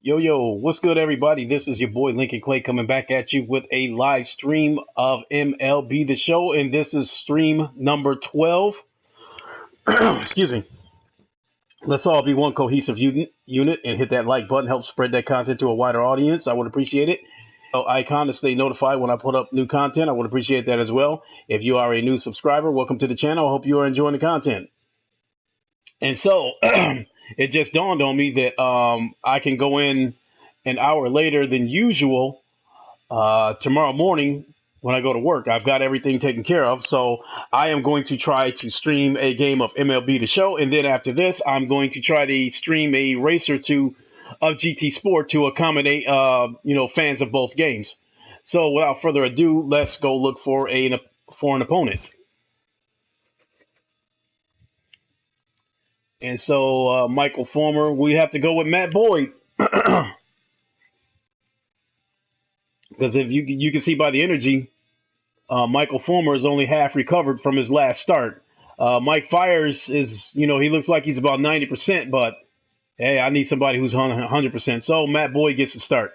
Yo, yo, what's good, everybody? This is your boy Lincoln Clay coming back at you with a live stream of MLB The Show, and this is stream number 12. Excuse me. Let's all be one cohesive unit and hit that like button, help spread that content to a wider audience. I would appreciate it. Icon to stay notified when I put up new content. I would appreciate that as well. If you are a new subscriber, welcome to the channel. I hope you are enjoying the content. And so it just dawned on me that I can go in an hour later than usual tomorrow morning when I go to work. I've got everything taken care of. So I am going to try to stream a game of MLB The Show. And then after this, I'm going to try to stream a race or two of GT Sport to accommodate, fans of both games. So without further ado, let's go look for an opponent. And so Michael Fulmer, we have to go with Matt Boyd. Because if you can see by the energy, Michael Fulmer is only half recovered from his last start. Mike Fiers is, he looks like he's about 90%, but hey, I need somebody who's 100%. So Matt Boyd gets the start.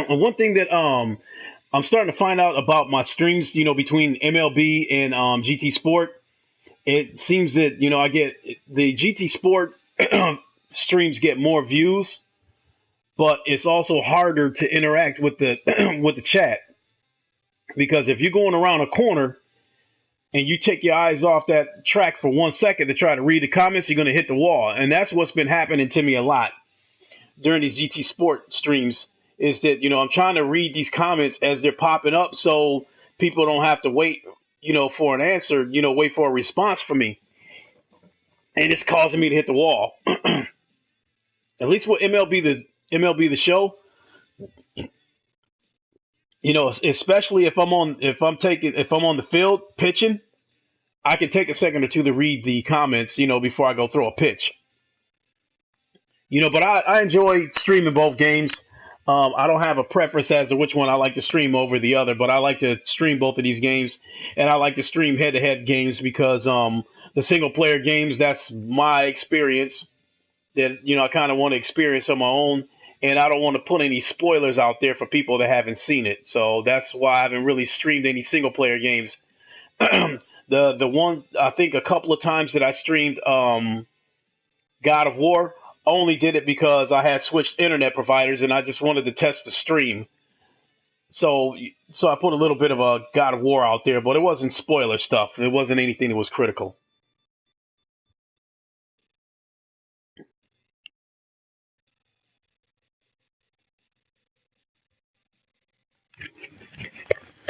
One thing that I'm starting to find out about my streams, between MLB and GT Sport, it seems that I get the GT Sport streams get more views, but it's also harder to interact with the with the chat, because if you're going around a corner and you take your eyes off that track for 1 second to try to read the comments, you're going to hit the wall. And that's what's been happening to me a lot during these GT Sport streams, is that I'm trying to read these comments as they're popping up, so people don't have to wait for an answer, wait for a response from me, and it's causing me to hit the wall. At least with MLB the Show, especially if I'm on the field pitching, I can take a second or two to read the comments, before I go throw a pitch. But I enjoy streaming both games. I don't have a preference as to which one I like to stream over the other, but I like to stream both of these games, and I like to stream head-to-head games because the single-player games, that's my experience that I kind of want to experience on my own, and I don't want to put any spoilers out there for people that haven't seen it. So that's why I haven't really streamed any single-player games. The one, I think, a couple of times that I streamed God of War, only did it because I had switched internet providers and I just wanted to test the stream. So I put a little bit of a God of War out there, but it wasn't spoiler stuff. It wasn't anything that was critical.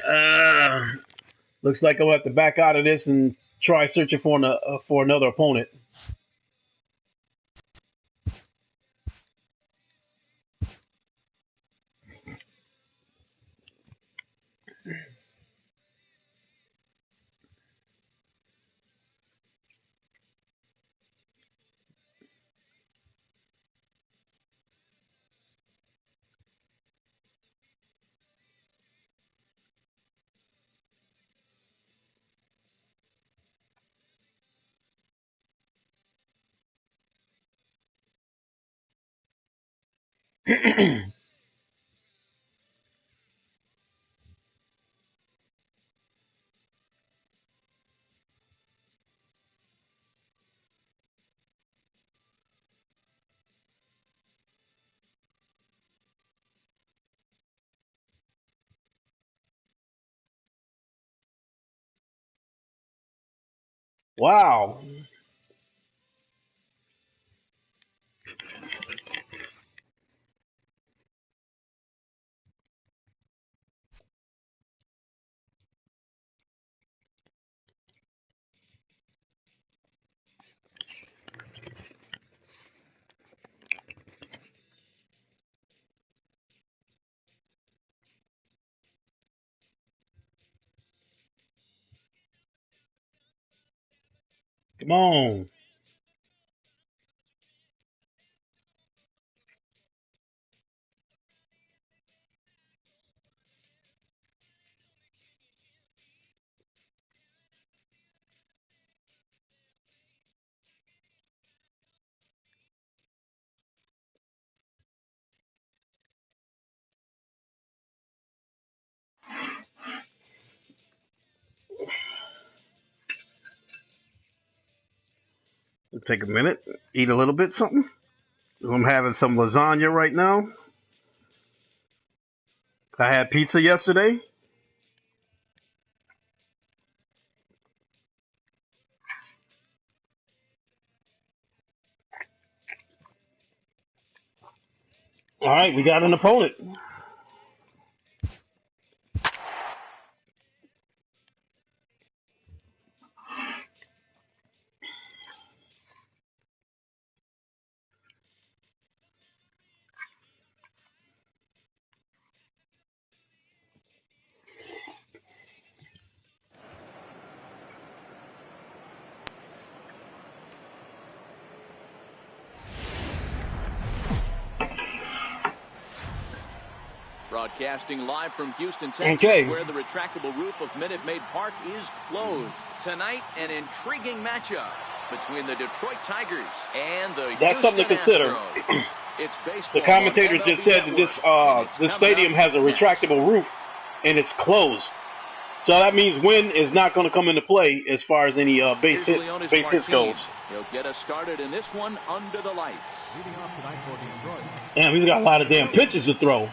Uh, Looks like I'll have to back out of this and try searching for another opponent. Wow. Come on. Take a minute, eat a little bit something. I'm having some lasagna right now. I had pizza yesterday. All right, we got an opponent. Broadcasting live from Houston, Texas, Okay. where the retractable roof of Minute Maid Park is closed. Tonight, an intriguing matchup between the Detroit Tigers and the That's something to Houston consider. Astros. It's baseball. The commentators on just MLB said that Network, this stadium has a retractable roof and it's closed. So that means wind is not going to come into play as far as any base hits goes. He'll get us started in this one under the lights. Damn, he's got a lot of damn pitches to throw.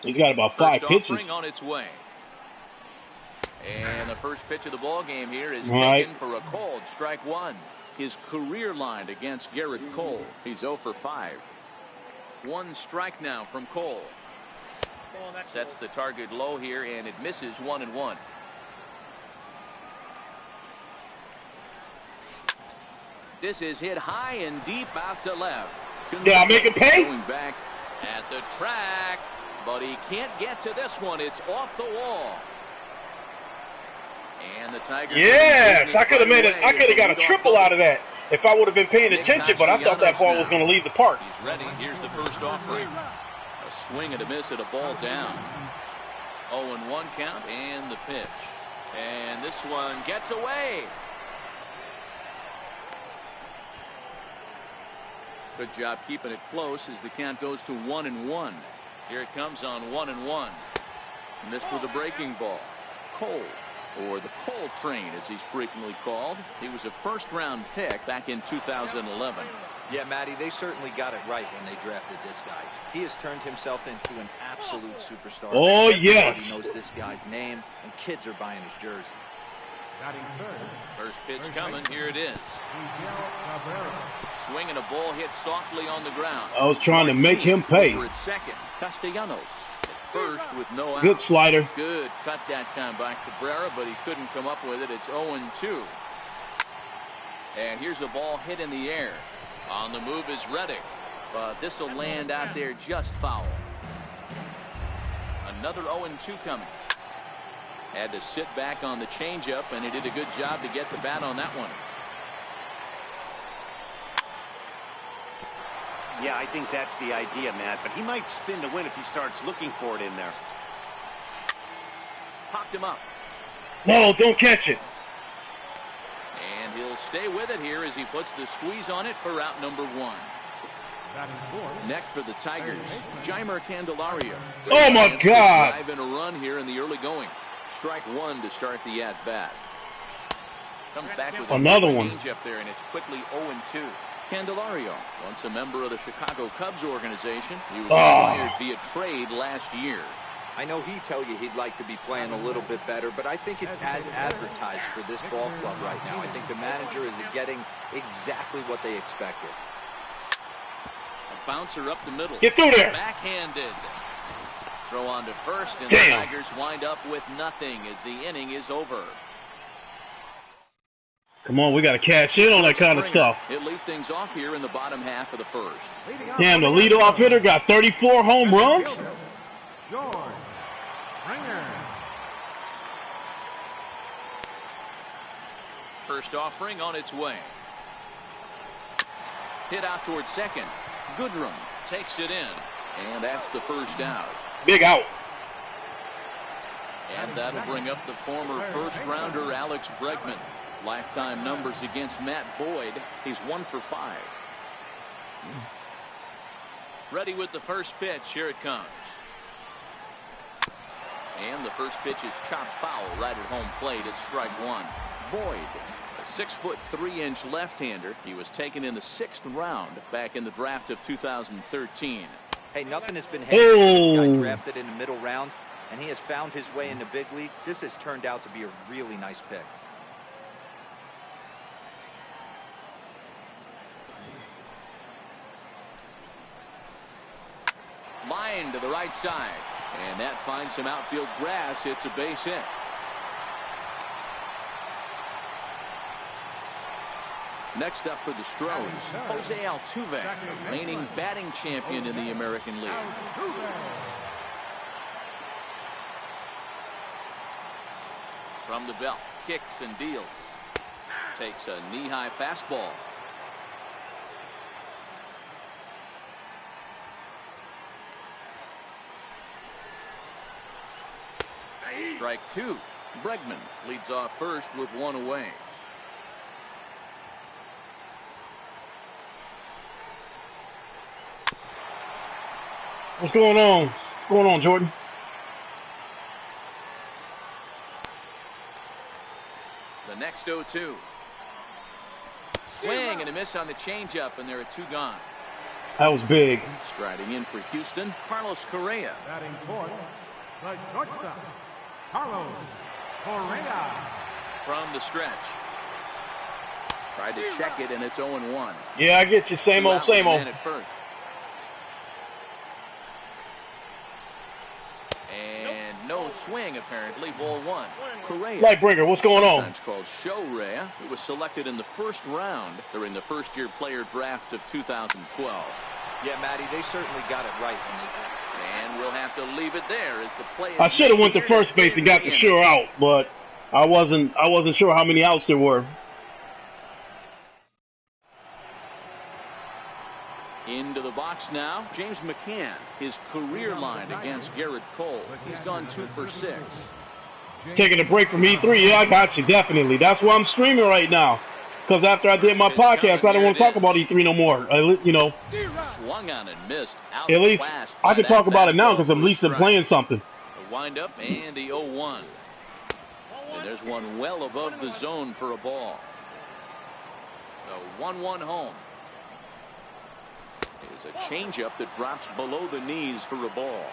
He's got about 5 pitches. On its way. And the first pitch of the ball game here is Right. taken for a called strike one. His career line against Garrett Cole. He's 0 for 5. 1 strike now from Cole. Sets the target low here, and it misses 1-1. This is hit high and deep out to left. Yeah, I make him pay. Going back at the track, but he can't get to this one. It's off the wall. And the Tigers. Yes, I could have made it. I could have got a triple out of that if I would have been paying attention. But I thought that ball was going to leave the park. He's ready. Here's the first offering. A swing and a miss at a ball down. 0-1 count and the pitch. And this one gets away. Good job keeping it close as the count goes to 1-1. Here it comes on 1-1. Missed with a breaking ball. Cole, or the Cole Train as he's frequently called. He was a first-round pick back in 2011. Yeah, Matty, they certainly got it right when they drafted this guy. He has turned himself into an absolute superstar. Oh, Everybody yes. knows this guy's name, and kids are buying his jerseys. First pitch coming. Here it is. Swinging a ball hit softly on the ground. I was trying to make him pay. Over at second. Castellanos at first with no out. Good slider. Good cut that time by Cabrera, but he couldn't come up with it. It's 0-2. And here's a ball hit in the air. On the move is Reddick, but this will land out there just foul. Another 0-2 coming. Had to sit back on the changeup, and he did a good job to get the bat on that one. Yeah, I think that's the idea, Matt, but he might spin to win if he starts looking for it in there. Popped him up. No, don't catch it. And he'll stay with it here as he puts the squeeze on it for out number 1. Next for the Tigers, Jeimer Candelario. Oh, my God. Driving a run here in the early going. Strike 1 to start the at-bat. Comes back with another a one. change up there, and it's quickly 0-2. Candelario, once a member of the Chicago Cubs organization, he was acquired via trade last year. I know he'd tell you he'd like to be playing a little bit better, but I think it's as advertised for this ball club right now. I think the manager is getting exactly what they expected. A bouncer up the middle. Get through there. Backhanded. Throw on to first, and Damn. the Tigers wind up with nothing as the inning is over. Come on, we got to cash in on that kind of stuff. He'll lead things off here in the bottom half of the first. Damn, the leadoff hitter got 34 home runs. First offering on its way. Hit out towards second. Goodrum takes it in, and that's the first out. Big out. And that'll bring up the former first-rounder Alex Bregman. Lifetime numbers against Matt Boyd. He's 1 for 5. Ready with the first pitch. Here it comes. And the first pitch is chopped foul right at home plate at strike one. Boyd, a 6'3" left-hander. He was taken in the 6th round back in the draft of 2013. Hey, nothing has been handed to this guy drafted in the middle rounds, and he has found his way in the big leagues. This has turned out to be a really nice pick. Line to the right side, and that finds some outfield grass. It's a base hit. Next up for the Stros, Jose Altuve, reigning batting champion in the American League. From the belt, kicks and deals. Takes a knee-high fastball. Strike two. Bregman leads off first with one away. What's going on? What's going on, Jordan? The next 0-2. Swing and a miss on the changeup, and there are two gone. That was big. Striding in for Houston, Carlos Correa. Batting fourth, the shortstop, Carlos Correa. From the stretch. Tried to check it, and it's 0-1. Yeah, I get you. Same old, same old. At first. And no swing, apparently. Ball one. Correa. Lightbringer, what's going on? Sometimes called Shorea. He was selected in the first round during the first-year player draft of 2012. Yeah, Matty, they certainly got it right. And we'll have to leave it there as the play. I should have went to first base and got the sure out, but I wasn't sure how many outs there were. Into the box now, James McCann. His career line against Garrett Cole. He's gone 2 for 6. Taking a break from E3, yeah, I got you, definitely. That's why I'm streaming right now. Because after I did my podcast, I don't want to talk about E3 no more. You know, Swung on and missed. At least I can talk about it now because at least I'm playing something. The windup and the 0-1. And there's one well above the zone for a ball. The 1-1 home. Is a changeup that drops below the knees for a ball.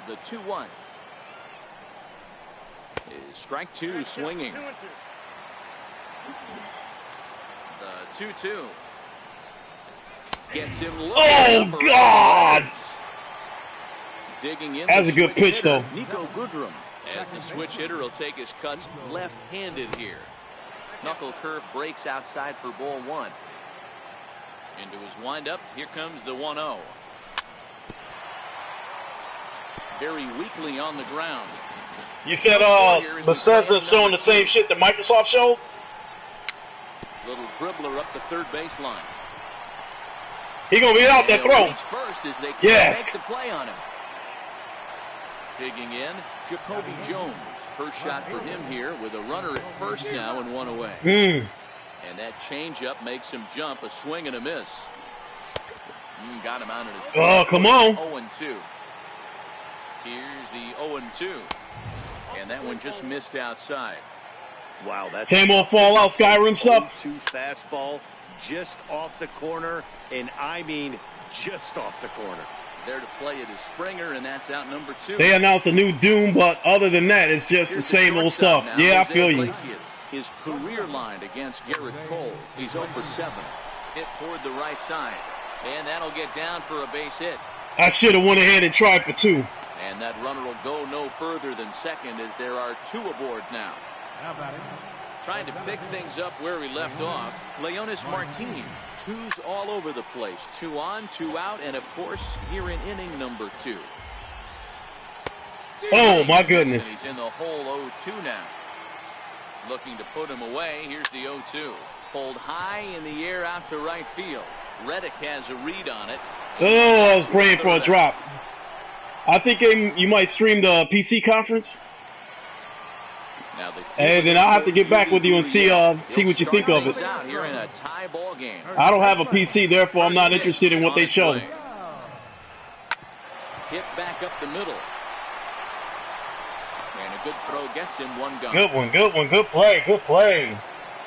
The 2-1 is strike two, swinging. The 2-2 gets him. Oh God! Digging in. That's a good pitch, though. Nico Goodrum, as the switch hitter, will take his cuts left-handed here. Knuckle curve breaks outside for ball one. Into his windup. Here comes the 1-0. Very weakly on the ground. You said Bethesda's showing the same shit that Microsoft showed? Little dribbler up the third baseline. He gonna be out that throw. First as they yes. make the play on him. Digging in, Jacoby Jones. First shot for him here with a runner at first now and one away. And that changeup makes him jump. A swing and a miss. Got him out of his. Oh, come on. 0-2. Here's the 0-2. And that one just missed outside. Wow, that's same old Fallout Skyrim stuff. 0-2 fastball just off the corner, and I mean just off the corner. There to play it is Springer, and that's out number 2. They announced a new Doom, but other than that, it's just the same old stuff. Now, yeah, Jose I feel you. Iglesias, his career line against Garrett Cole. He's 0 for 7. Hit toward the right side, and that'll get down for a base hit. I should have went ahead and tried for 2. And that runner will go no further than second as there are 2 aboard now. Trying to pick things up where we left off, Leonis Martin. 2s all over the place. 2 on, 2 out, and of course, here in inning number 2. Oh, my goodness. He's in the hole 0-2 now. Looking to put him away. Here's the 0-2. Pulled high in the air out to right field. Reddick has a read on it. Oh, I was praying for a drop. I think you might stream the PC conference. Now and then I'll have to get back with you and see what you think of it. Here in a tie ball game. I don't have a PC, therefore I'm not interested in what they show. Hit back up the middle. good throw gets him one gun. Good one, good one, good play, good play.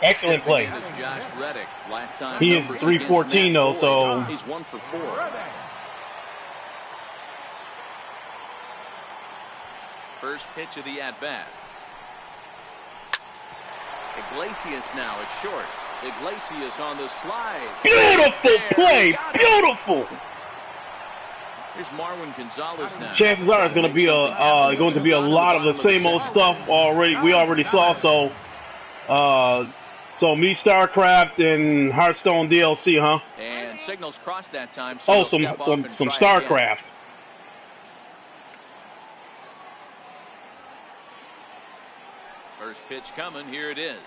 Excellent play. Josh Reddick. Lifetime He is 314 though, so he's 1 for 4. First pitch of the at-bat. Iglesias now, it's short. Iglesias on the slide. Beautiful play, beautiful. Here's Marwin Gonzalez now. Chances are it's going to be a lot of the same old stuff already. We already saw. So me StarCraft and Hearthstone DLC, huh? And signals crossed that time. So some StarCraft. First pitch coming. Here it is.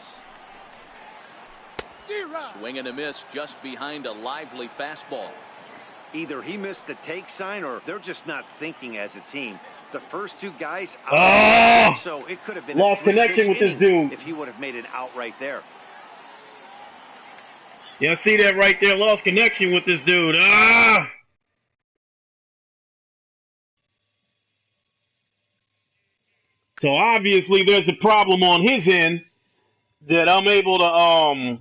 Swing and a miss just behind a lively fastball. Either he missed the take sign or they're just not thinking as a team. The first two guys, so it could have been lost connection with this dude. If he would have made it out right there. Yeah, see that right there? Lost connection with this dude. So obviously there's a problem on his end that I'm able to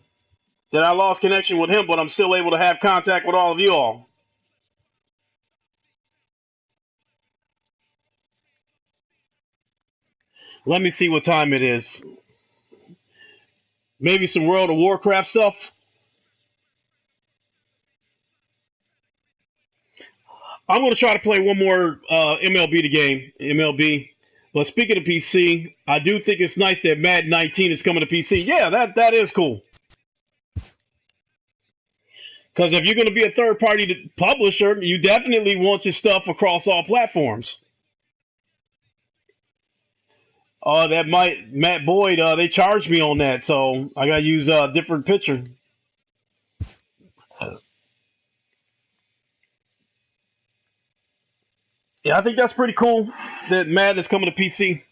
that I lost connection with him, but I'm still able to have contact with all of you all. Let me see what time it is. Maybe some World of Warcraft stuff. I'm going to try to play one more MLB MLB. But speaking of PC, I do think it's nice that Madden 19 is coming to PC. Yeah, that is cool. Because if you're going to be a third-party publisher, you definitely want your stuff across all platforms. That Matt Boyd, they charged me on that, so I got to use a different picture. Yeah, I think that's pretty cool that Madden is coming to PC.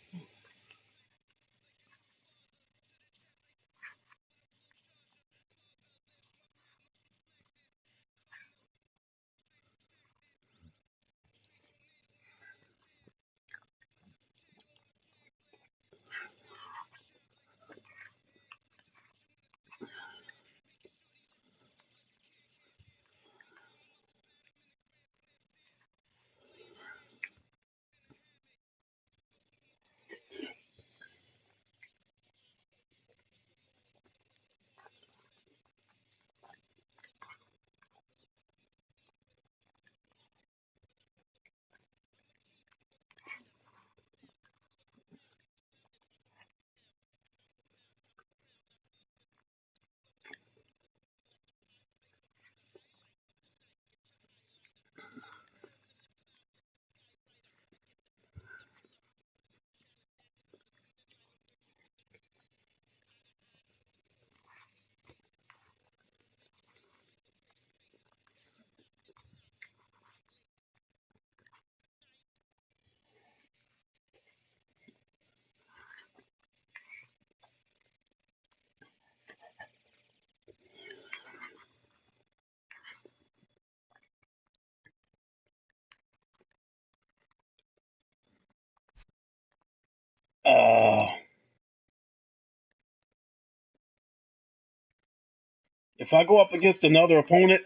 If I go up against another opponent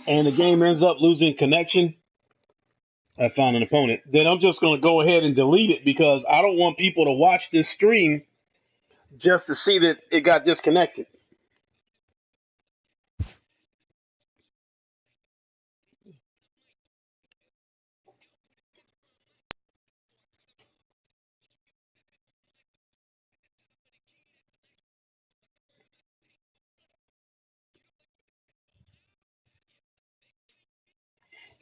and the game ends up losing connection, I found an opponent, then I'm just going to go ahead and delete it because I don't want people to watch this stream just to see that it got disconnected.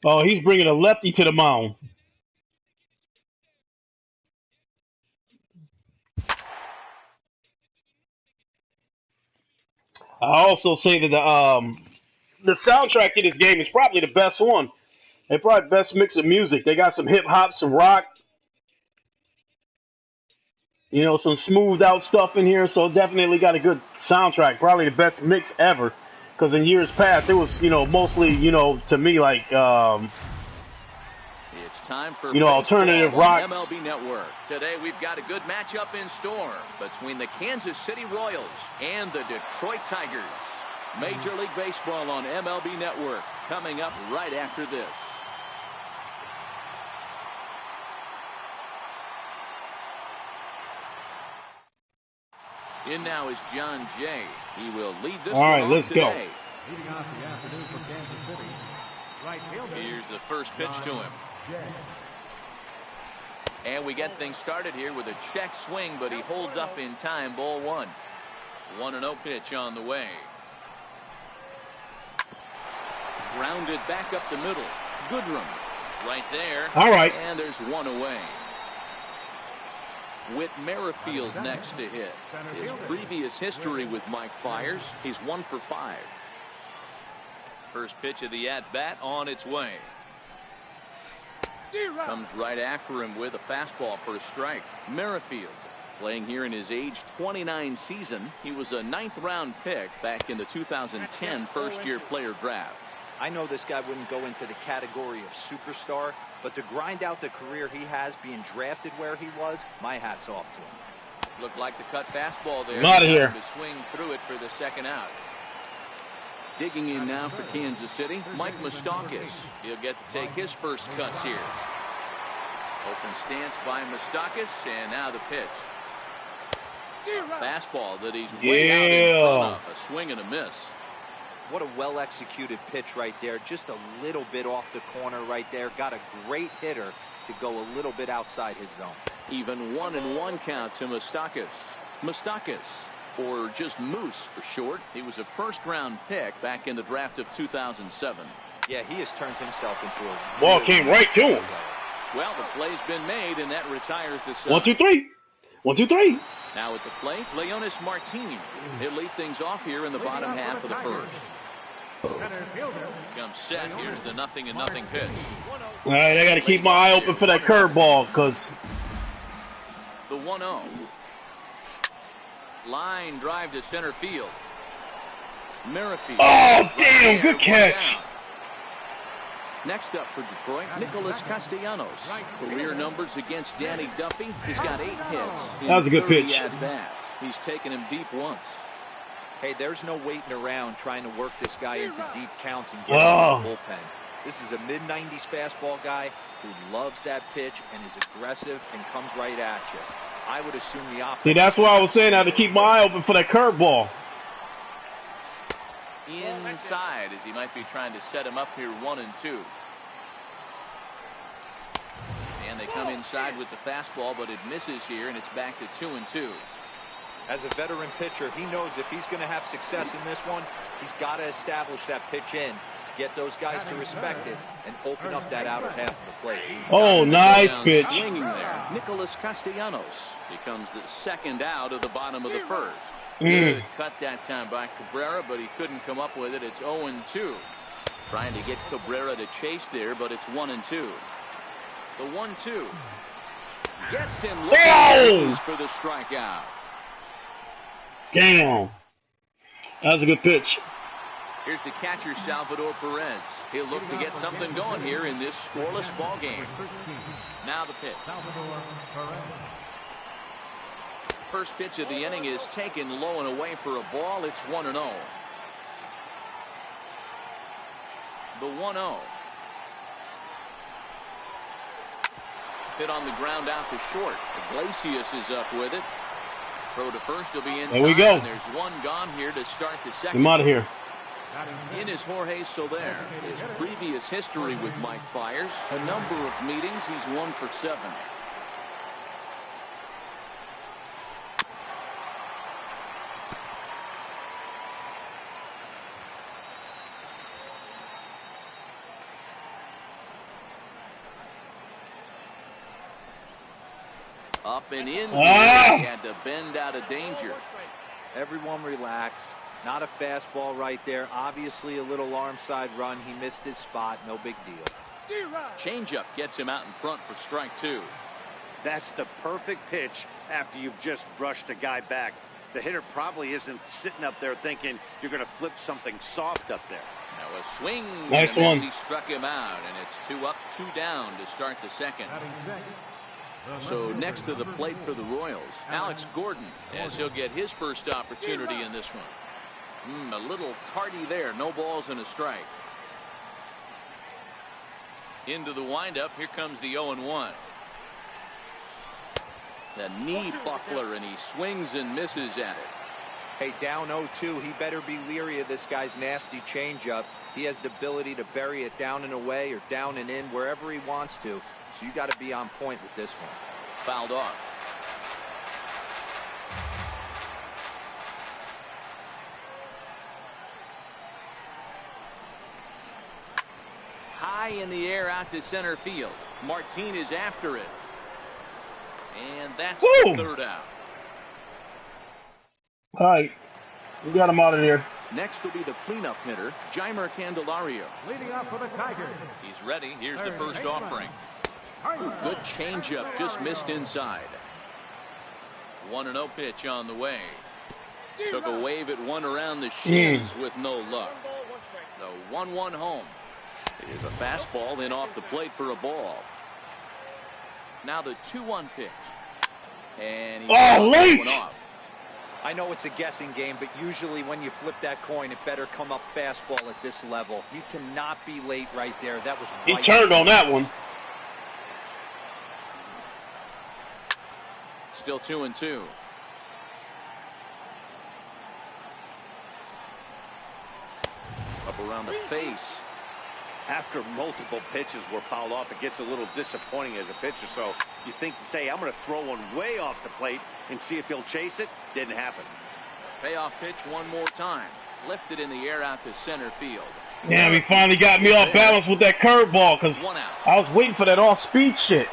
Oh, he's bringing a lefty to the mound. I also say that the soundtrack to this game is probably the best one. They probably best mix of music. They got some hip hop, some rock, some smoothed out stuff in here. So definitely got a good soundtrack. Probably the best mix ever. Because in years past, it was mostly to me like. It's time for alternative baseball on rocks. MLB Network. Today we've got a good matchup in store between the Kansas City Royals and the Detroit Tigers. Major League Baseball on MLB Network coming up right after this. In now is John Jay. He will lead this All right, one let's today. go. Leading off the afternoon for Kansas City, right fielder. Here's the first pitch to him. And we get things started here with a check swing, but he holds up in time. Ball one. 1-0 pitch on the way. Grounded back up the middle. Goodrum right there. All right. And there's one away. With Merrifield next to hit. His previous history with Mike Fiers, he's 1 for 5. First pitch of the at-bat on its way. Comes right after him with a fastball for a strike. Merrifield playing here in his age 29 season. He was a 9th-round pick back in the 2010 first-year player draft. I know this guy wouldn't go into the category of superstar, but to grind out the career he has being drafted where he was, my hat's off to him. Looked like the cut fastball there. I'm out of here. To swing through it for the second out. Digging in now for Kansas City, Mike Moustakas. He'll get to take his first cuts here. Open stance by Moustakas, and now the pitch. Fastball that he's way out in front of. A swing and a miss. What a well-executed pitch right there. Just a little bit off the corner right there. Got a great hitter to go a little bit outside his zone. Even 1-1 count to Moustakas. Moustakas, or just Moose for short. He was a first-round pick back in the draft of 2007. Yeah, he has turned himself into a... Ball came right to him. Well, the play's been made, and that retires the side. 1, 2, 3. 1, 2, 3. Now at the plate, Leonis Martin. He'll lead things off here in the bottom half of the first. Comes set. Here's the 0-0 pitch. All right, I got to keep my eye open for that curveball because the 1-0. Line drive to center field. Merrifield. Oh, damn, good catch. Next up for Detroit, Nicholas Castellanos. Career numbers against Danny Duffy. He's got 8 hits. That was a good pitch. At-bats. He's taken him deep once. Hey, there's no waiting around trying to work this guy into deep counts and get him in the bullpen. This is a mid-90s fastball guy who loves that pitch and is aggressive and comes right at you. I would assume the opposite. See, that's why I was saying I had to keep my eye open for that curveball. Inside, as he might be trying to set him up here 1-2. And they come inside with the fastball, but it misses here, and it's back to 2-2. As a veteran pitcher, he knows if he's going to have success in this one, he's got to establish that pitch in, get those guys to respect it, and open up that outer half of the plate. Oh, nice pitch. Swinging there. Nicholas Castellanos becomes the second out of the bottom of the first. Good cut that time by Cabrera, but he couldn't come up with it. It's 0-2. Trying to get Cabrera to chase there, but it's 1-2. The 1-2 gets him looking for the strikeout. Damn. That was a good pitch. Here's the catcher, Salvador Perez. He'll look to get something going here in this scoreless ball game. Now the pitch. First pitch of the inning is taken low and away for a ball. It's 1-0. The 1-0. Hit on the ground out to short. Iglesias is up with it. Throw to first will be in. There we go. And there's one gone here to start the second. I'm out of here. In is Jorge Soler. His previous history with Mike Fiers, a number of meetings, he's 1 for 7. Up and in. He had to bend out of danger. Everyone relax. Not a fastball right there. Obviously a little arm side run. He missed his spot. No big deal. Changeup gets him out in front for strike 2. That's the perfect pitch after you've just brushed a guy back. The hitter probably isn't sitting up there thinking you're going to flip something soft up there. Now a swing. Nice and one. He struck him out, and it's 2 up, 2 down to start the second. So next to the plate for the Royals, Alex Gordon, as he'll get his first opportunity in this one. A little tardy there. No balls and a strike. Into the windup. Here comes the 0-1. The knee buckler, and he swings and misses at it. Hey, down 0-2, he better be leery of this guy's nasty changeup. He has the ability to bury it down and away or down and in wherever he wants to. So you got to be on point with this one. Fouled off. High in the air out to center field. Martin is after it. And that's the third out. All right. We got him out of there. Next will be the cleanup hitter, Jeimer Candelario. Leading up for the Tigers. He's ready. Here's the first offering. Good changeup, just missed inside. 1-0 pitch on the way. Took a wave at one around the shins with no luck. The 1-1 home. It is a fastball in off the plate for a ball. Now the 2-1 pitch. And he late! One off. I know it's a guessing game, but usually when you flip that coin, it better come up fastball at this level. You cannot be late right there. That was right. He turned on that one. Still 2-2. Up around the face. After multiple pitches were fouled off, it gets a little disappointing as a pitcher. So you think, say, I'm going to throw one way off the plate and see if he'll chase it. Didn't happen. Payoff pitch one more time. Lifted in the air out to center field. Damn, he finally got me off balance with that curveball because I was waiting for that off-speed shit.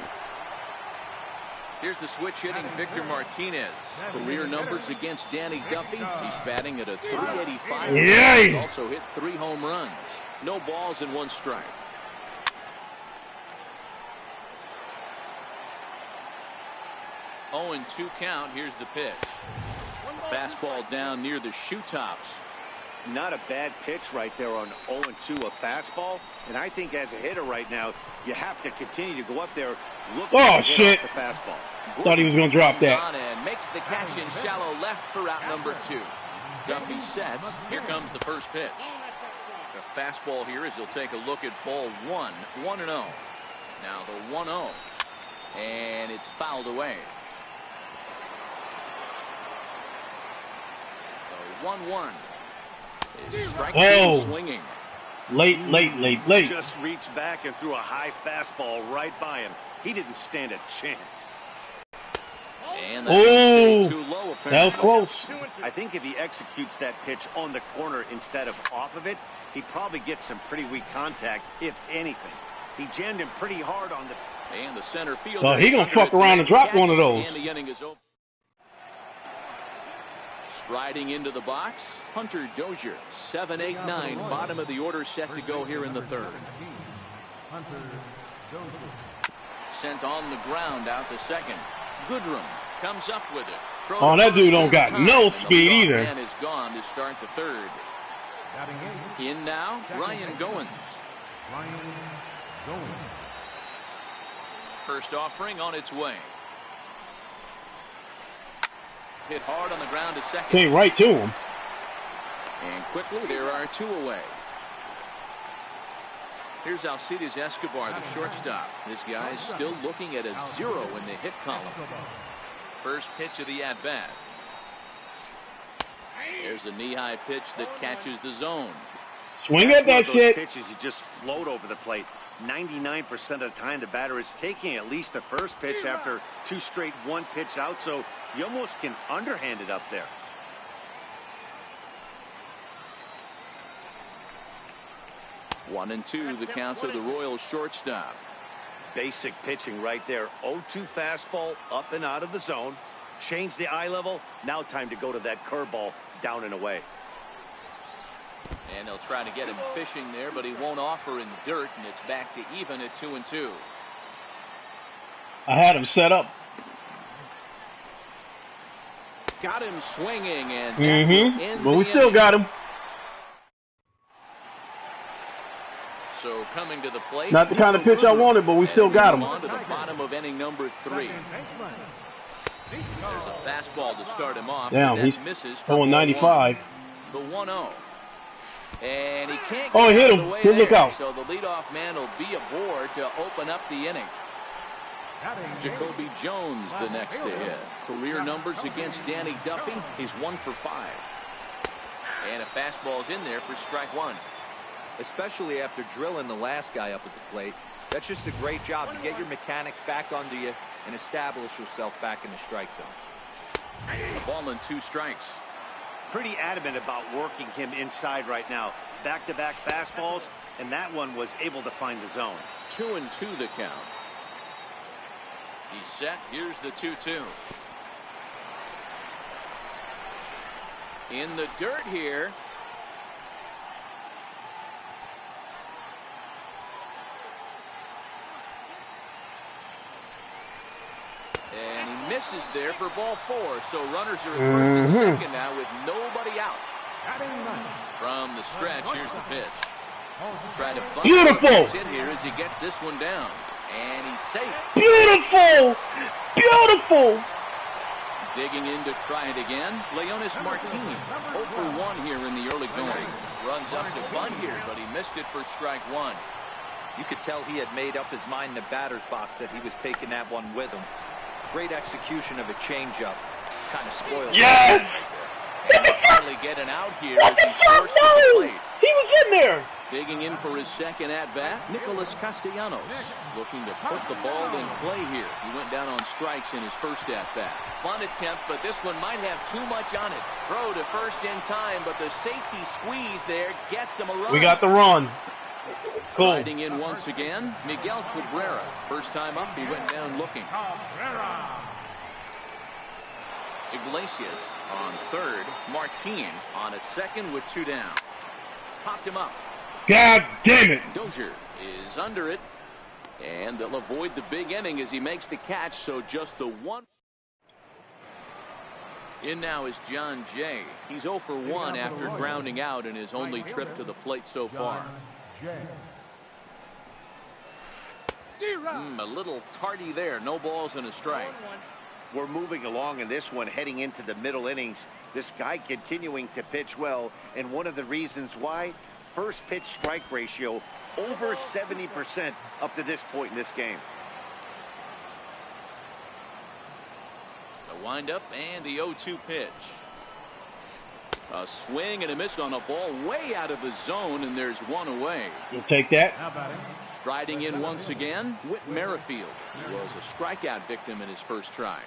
Here's the switch hitting Victor Martinez. Career numbers against Danny Duffy. He's batting at a .385. Yay! He's also hit 3 home runs. No balls and 1 strike. Oh, and 2 count. Here's the pitch. A fastball down near the shoe tops. Not a bad pitch right there on 0-2, a fastball. And I think as a hitter right now, you have to continue to go up there. Look shit! The fastball. Thought he was going to drop that. And makes the catch in shallow left for out number 2. Duffy sets. Here comes the first pitch. The fastball here as he'll take a look at ball 1. 1-0. Now the 1-0. And it's fouled away. The 1-1. Oh, swinging. Late. Just reached back and threw a high fastball right by him. He didn't stand a chance. And too low, that was close. I think if he executes that pitch on the corner instead of off of it, he probably gets some pretty weak contact, if anything. He jammed him pretty hard on the... And the center field. Oh, he gonna fuck around and drop one of those. And the inning is over. Striding into the box, Hunter Dozier, 7, 8, 9, bottom of the order, set to go here in the third. Sent on the ground out to second. Goodrum comes up with it. Oh, that dude don't got no speed either. Man is gone to start the third. In now, Ryan Goins. First offering on its way. Hit hard on the ground to second. Came right to him. And quickly there are 2 away. Here's Alcides Escobar, the shortstop. This guy's still looking at a 0 in the hit column. First pitch of the at-bat. There's a knee-high pitch that catches the zone. Swing at that shit. Pitches you just float over the plate. 99% of the time the batter is taking at least the first pitch after 2 straight 1-pitch out, so you almost can underhand it up there. One and 2 the counts of the Royals shortstop. Basic pitching right there. 0-2 fastball up and out of the zone. Change the eye level. Now time to go to that curveball down and away. And they'll try to get him fishing there, but he won't offer in dirt, and it's back to even at 2 and 2. I had him set up. got him swinging, and but we still got him. So coming to the plate. Not the kind of pitch I wanted, but we still got him. On to the bottom of inning number 3. There's a fastball to start him off. Damn, he's misses throwing 95. The 1-0. And he can't get hit him. Good look out. So the leadoff man will be aboard to open up the inning. Jacoby Jones the next to hit. Career numbers against Danny Duffy. He's 1 for 5. And a fastball's in there for strike 1. Especially after drilling the last guy up at the plate. That's just a great job to get your mechanics back onto you and establish yourself back in the strike zone. A ball and 2 strikes. Pretty adamant about working him inside right now. Back-to-back fastballs, and that one was able to find the zone. 2-2 the count. He's set. Here's the 2-2. In the dirt here. And he misses there for ball 4. So runners are at first and second now with nobody out. From the stretch, here's the pitch. Try to bunt it here as he gets this one down. And he's safe. Beautiful! Beautiful! Digging in to try it again. Leonis Martini, 0 for 1 here in the early going. Runs up to bunt here, but he missed it for strike 1. You could tell he had made up his mind in the batter's box that he was taking that one with him. Great execution of a changeup. Kind of spoiled. Yes! And he'll finally get an out here as he's forced to the plate. He was in there. Digging in for his second at-bat, Nicholas Castellanos looking to put the ball in play here. He went down on strikes in his first at-bat. Bunt attempt, but this one might have too much on it. Throw to first in time, but the safety squeeze there gets him a run. We got the run. Cool. Riding in once again, Miguel Cabrera. First time up, he went down looking. Iglesias on third. Martin on at second with 2 down. Popped him up. God damn it. Dozier is under it. And they'll avoid the big inning as he makes the catch. So just the 1. In now is John Jay. He's 0 for 1 after grounding out in his only trip to the plate so far. A little tardy there. No balls and a strike. We're moving along in this one, heading into the middle innings. This guy continuing to pitch well, and one of the reasons why, first pitch strike ratio over 70% up to this point in this game. The windup and the 0-2 pitch. A swing and a miss on a ball way out of the zone, and there's one away. You'll take that. Striding in once again, Whit Merrifield. He was a strikeout victim in his first try.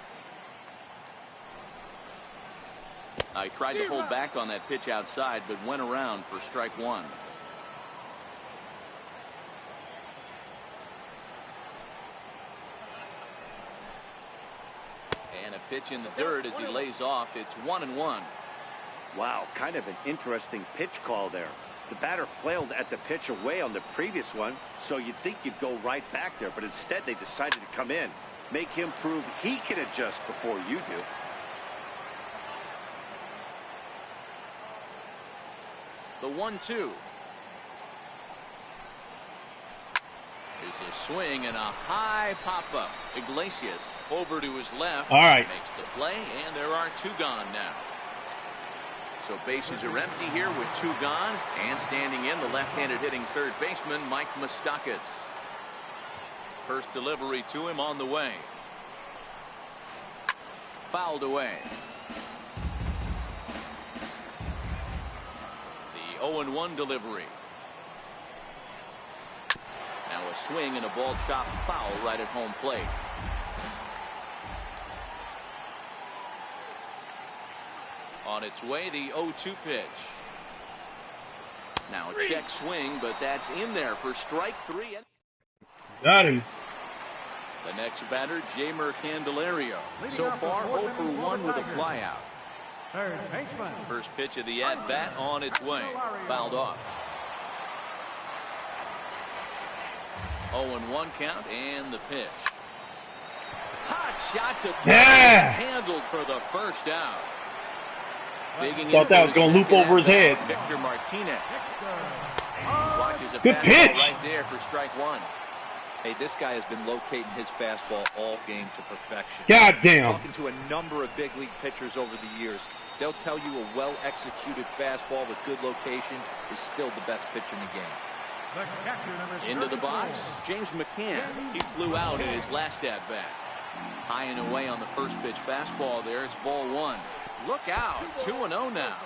I tried to hold back on that pitch outside, but went around for strike 1. And a pitch in the dirt as he lays off. It's 1-1. Wow, kind of an interesting pitch call there. The batter flailed at the pitch away on the previous one, so you'd think you'd go right back there, but instead they decided to come in, make him prove he can adjust before you do. The 1-2. There's a swing and a high pop-up. Iglesias over to his left. All right. Makes the play, and there are 2 gone now. So bases are empty here with 2 gone. And standing in, the left-handed hitting third baseman, Mike Moustakas. First delivery to him on the way. Fouled away. The 0-1 delivery. Now a swing and a ball chopped foul right at home plate. On its way, the 0-2 pitch. Now a check swing, but that's in there for strike 3. Got him. The next batter, Jamer Candelario. So far, 0 for 1 with a flyout. First pitch of the at-bat on its way. Fouled off. 0-1 count and the pitch. Hot shot to third. Handled for the first out. Thought that was going to loop over his head. Victor Martinez. Good pitch. Right there for strike one. Hey, this guy has been locating his fastball all game to perfection. God damn. Talking to a number of big league pitchers over the years, they'll tell you a well-executed fastball with good location is still the best pitch in the game. Into the box, James McCann. He flew out in his last at-bat. High and away on the first pitch fastball there. It's ball one. Look out, 2-0 now.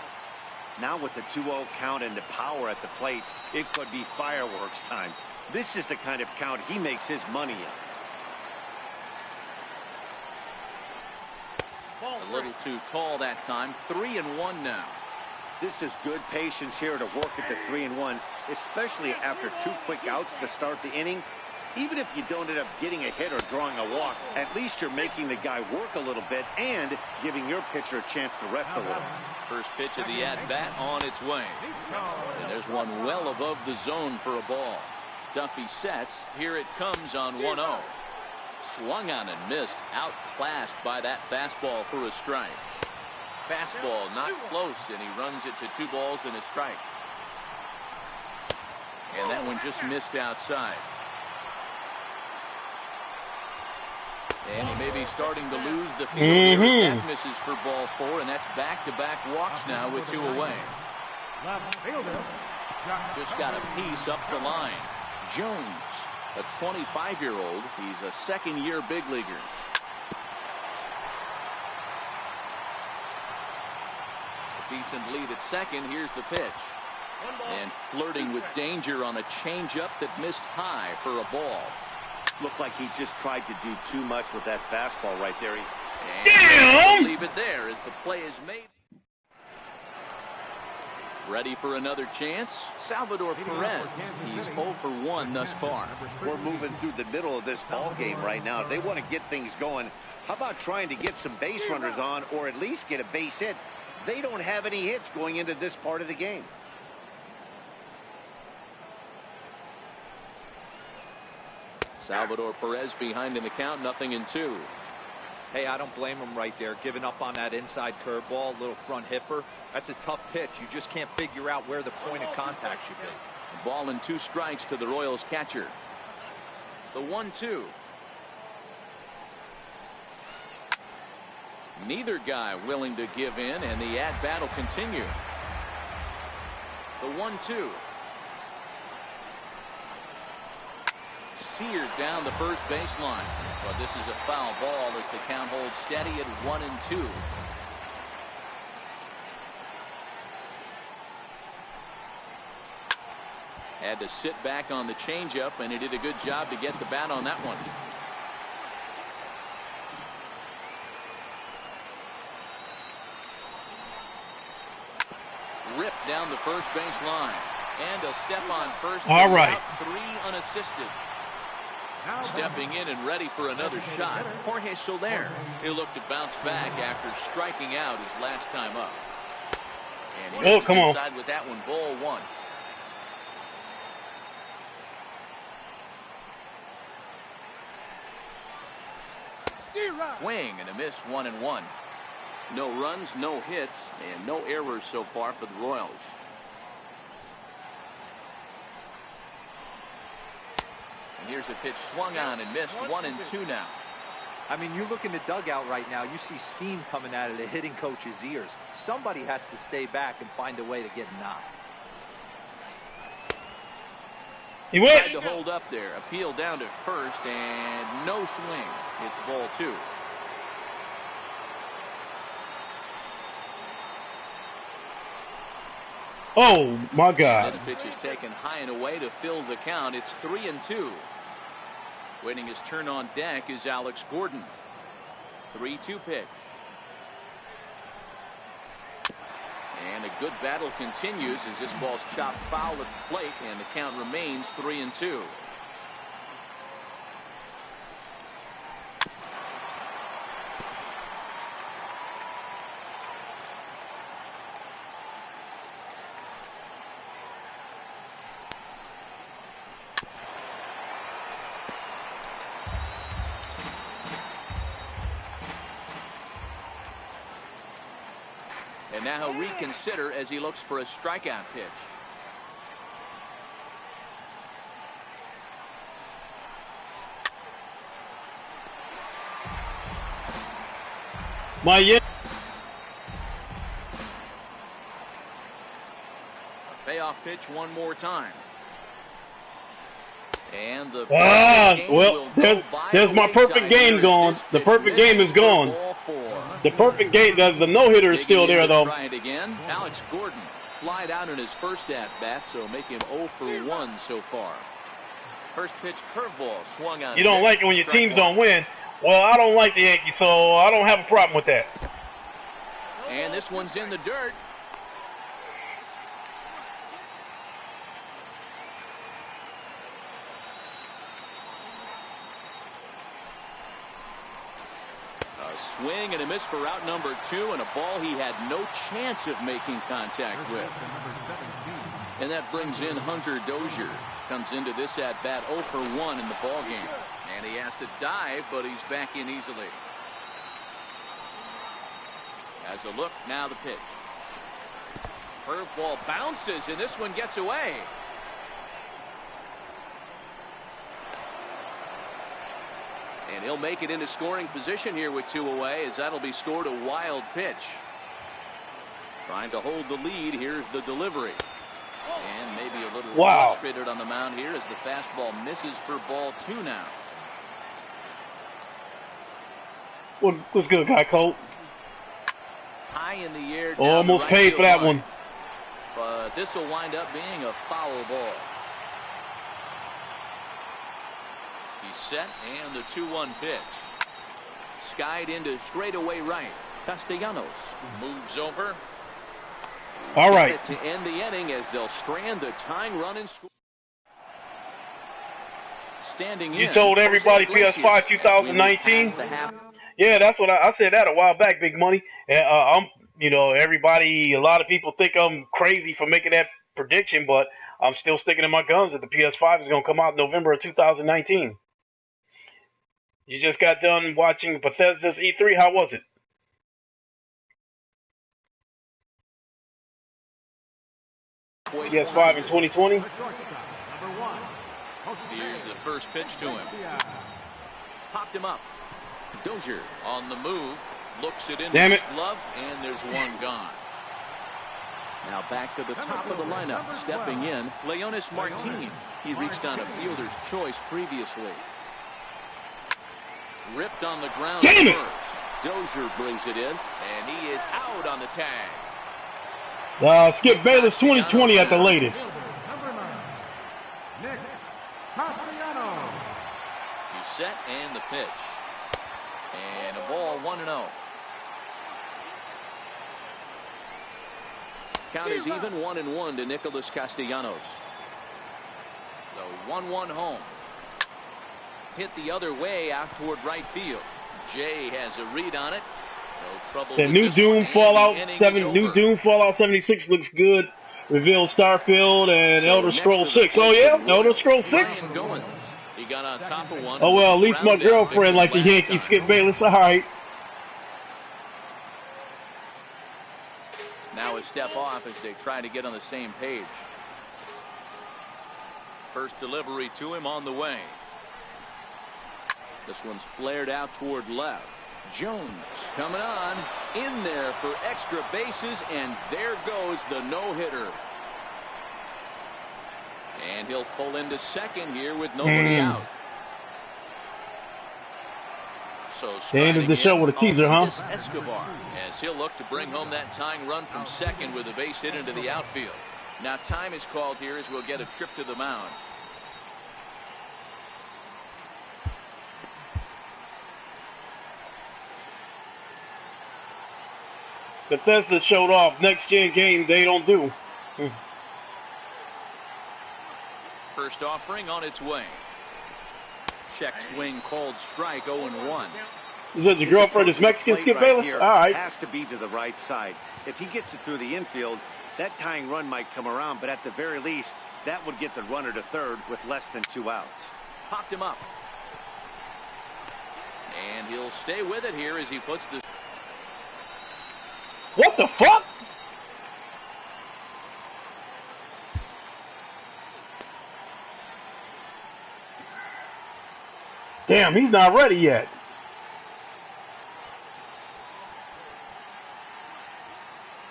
Now with the 2-0 count and the power at the plate, it could be fireworks time. This is the kind of count he makes his money in. A little too tall that time. 3-1 now. This is good patience here to work at the 3-1, especially after 2 quick outs to start the inning. Even if you don't end up getting a hit or drawing a walk, at least you're making the guy work a little bit and giving your pitcher a chance to rest a little. First pitch of the at-bat on its way. And there's one well above the zone for a ball. Duffy sets. Here it comes on 1-0. Swung on and missed. Outclassed by that fastball for a strike. Fastball not close, and he runs it to 2 balls and a strike. And that one just missed outside. And he may be starting to lose the field. That misses for ball 4, and that's back-to-back walks now with 2 away. Just got a piece up the line. Jones, a 25-year-old. He's a second-year big leaguer. A decent lead at second. Here's the pitch. And flirting with danger on a changeup that missed high for a ball. Looked like he just tried to do too much with that fastball right there. Damn! Leave it there as the play is made. Ready for another chance? Salvador Perez. He's 0 for 1 thus far. We're moving through the middle of this ball game right now. If they want to get things going, how about trying to get some base runners on or at least get a base hit? They don't have any hits going into this part of the game. Salvador Perez behind in the count, 0-2. Hey, I don't blame him right there. Giving up on that inside curveball, little front hipper. That's a tough pitch. You just can't figure out where the point of contact should be. A ball and 2 strikes to the Royals catcher. The 1-2. Neither guy willing to give in, and the at-bat will continue. The 1-2. Seared down the first baseline. But this is a foul ball as the count holds steady at 1-2. Had to sit back on the changeup, and he did a good job to get the bat on that one. Ripped down the first base line. And a step on first. All right. 3 unassisted. Stepping in and ready for another shot, Jorge Soler. He looked to bounce back after striking out his last time up. And he come on. inside with that one, ball 1. Swing and a miss, 1-1. No runs, no hits, and no errors so far for the Royals. And here's a pitch swung on and missed, 1-2 now. I mean, you look in the dugout right now, you see steam coming out of the hitting coach's ears. Somebody has to stay back and find a way to get knocked. He went. Tried to hold up there, appeal down to first, and no swing. It's ball 2. Oh my God. This pitch is taken high and away to fill the count. It's 3-2. Waiting his turn on deck is Alex Gordon. 3-2 pitch. And a good battle continues as this ball's chopped foul at the plate, and the count remains 3-2. And Now he'll reconsider as he looks for a strikeout pitch. My Payoff pitch one more time. And the well, there's my perfect game gone. The perfect game is gone. The perfect game, the no-hitter is still there, though. Try it again. Alex Gordon flied out in his first at-bat, so make him 0 for 1 so far. First pitch curveball swung on. You don't like it when your teams don't win. Well, I don't like the Yankees, so I don't have a problem with that. And this one's in the dirt. A swing and a miss for route number 2, and a ball he had no chance of making contact with. And that brings in Hunter Dozier. Comes into this at-bat 0 for 1 in the ballgame. And he has to dive, but he's back in easily. As a look, now the pitch. Curveball bounces, and this one gets away. And he'll make it into scoring position here with 2 away, as that'll be scored a wild pitch. Trying to hold the lead. Here's the delivery. And maybe a little frustrated on the mound here as the fastball misses for ball 2 now. What's good, guy Colt? High in the air. Almost paid for that one. But this will wind up being a foul ball. He's set, and the 2-1 pitch. Skied into straightaway right. Castellanos moves over. All right. To end the inning as they'll strand the tying run and score. Standing in. You told everybody PS5 2019? Yeah, that's what I said that a while back, Big Money. And you know, everybody, a lot of people think I'm crazy for making that prediction, but I'm still sticking to my guns that the PS5 is going to come out in November of 2019. You just got done watching Bethesda's E3. How was it? PS5 in 2020. Here's the first pitch to him. Popped him up. Dozier on the move. Looks it into his glove, and there's one gone. Now back to the top of the lineup. Stepping in, Leonis Martin. He reached on a fielder's choice previously. Ripped on the ground. Damn it! Dozier brings it in, and he is out on the tag. Skip Bayless 2020 at the latest. He's set, and the pitch. And a ball 1-0. Count is even 1-1 to Nicholas Castellanos. The 1-1 home. Hit the other way out toward right field. Jay has a read on it. No trouble. The new Doom Fallout 7, new Doom Fallout 76 looks good. Revealed Starfield and Elder Scrolls 6. Oh yeah, Elder Scrolls 6. He got on top of one. Oh well, at least my girlfriend like the Yankees. Skip Bayless. All right. Now a step off as they try to get on the same page. First delivery to him on the way. This one's flared out toward left. Jones coming on in there for extra bases, and there goes the no-hitter. And he'll pull into second here with nobody out. So they ended the show with a teaser, huh? Escobar, as he'll look to bring home that tying run from second with a base hit into the outfield. Now time is called here as we'll get a trip to the mound. Bethesda showed off. Next gen game they don't do. First offering on its way. Check swing called strike 0-1. Is that your girlfriend is Mexican, Skip Bayless? All right. Has to be to the right side. If he gets it through the infield, that tying run might come around, but at the very least, that would get the runner to third with less than 2 outs. Popped him up. And he'll stay with it here as he puts the... What the fuck? Damn, he's not ready yet.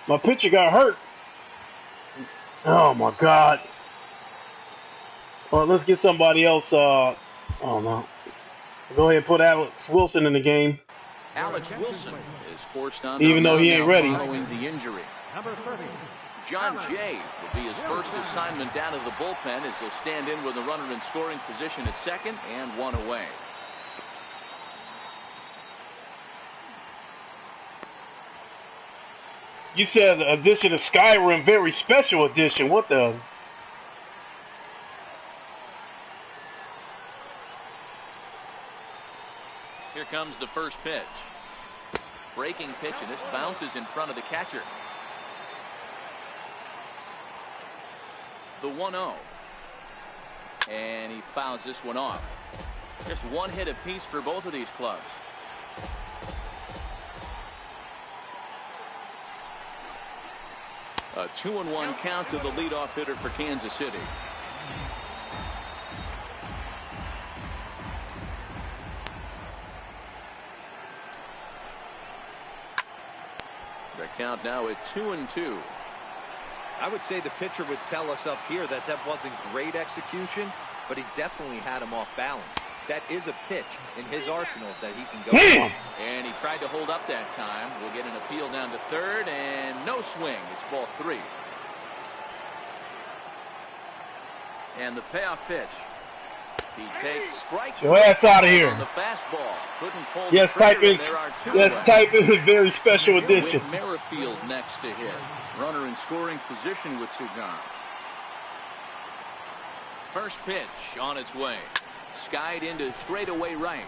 My pitcher got hurt. Oh my God. Well, let's get somebody else. Oh no. Go ahead and put Alex Wilson in the game. Alex Wilson is forced on even though he ain't ready. Following the injury. Number 30. John Jay will be his first assignment down to the bullpen as he'll stand in with a runner in scoring position at second and one away. You said addition of Skyrim, very special edition. What the? Here comes the first pitch. Breaking pitch, and this bounces in front of the catcher. The 1-0. And he fouls this one off. Just one hit apiece for both of these clubs. A 2-1 count to the leadoff hitter for Kansas City. The count now at 2-2. I would say the pitcher would tell us up here that that wasn't great execution, but he definitely had him off balance. That is a pitch in his arsenal that he can go with. And he tried to hold up that time. We'll get an appeal down to third, and no swing. It's ball 3. And the payoff pitch. He takes strike. Your ass out of here. On the fastball. Couldn't pull Yes, the type trigger, in. and there are two Yes, away. type in very special edition. With Merrifield next to hit. Runner in scoring position with Sugan. First pitch on its way. Skied into straightaway right.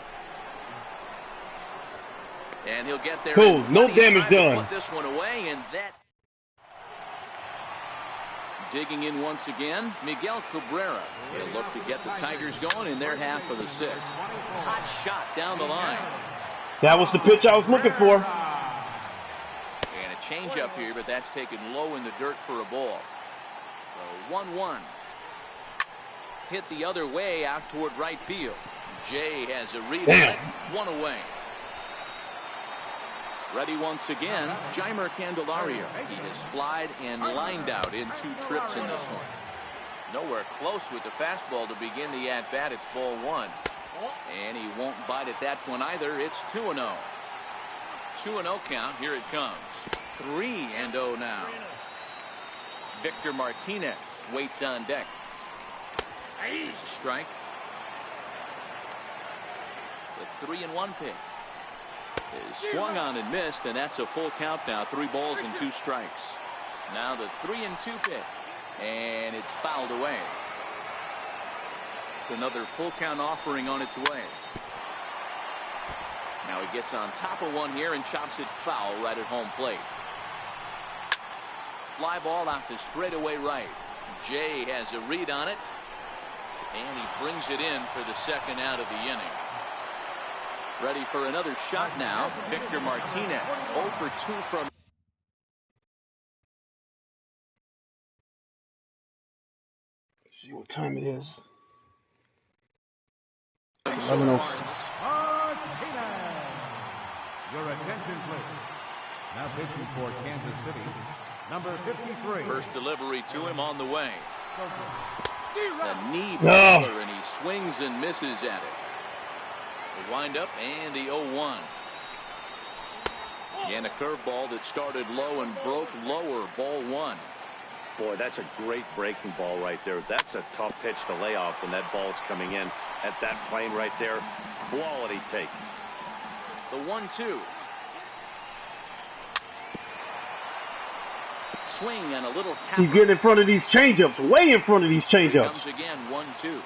And he'll get there. Cool. No Plenty of damage time to done. Put this one away, and that. Digging in once again, Miguel Cabrera. He'll look to get the Tigers going in their half of the 6th. Hot shot down the line. That was the pitch I was looking for. And a changeup here, but that's taken low in the dirt for a ball. So 1-1. Hit the other way out toward right field. Jay has a read on it. 1 away. Ready once again, Jeimer Candelario. He has flied and lined out in 2 trips in this one. Nowhere close with the fastball to begin the at-bat. It's ball 1. And he won't bite at that one either. It's 2-0. 2-0 count. Here it comes. 3-0 now. Victor Martinez waits on deck. It's a strike. The 3-1 pitch is swung on and missed, and that's a full count now. 3 balls and 2 strikes. Now the 3-2 pitch, and it's fouled away. Another full count offering on its way. Now he gets on top of one here and chops it foul right at home plate. Fly ball out to straightaway right. Jay has a read on it, and he brings it in for the 2nd out of the inning. Ready for another shot now. Victor Martinez 0 for 2 from. Let's see what time it is. 11:06. Your attention, please. Now pitching for Kansas City, number 53. First delivery to him on the way. The knee No. baller, and he swings and misses at it. The windup and the 0-1. And a curveball that started low and broke lower. Ball 1. Boy, that's a great breaking ball right there. That's a tough pitch to lay off when that ball's coming in at that plane right there. Quality take. The 1-2. Swing and a little tap. Keep getting in front of these changeups, way in front of these changeups. Comes again, 1-2.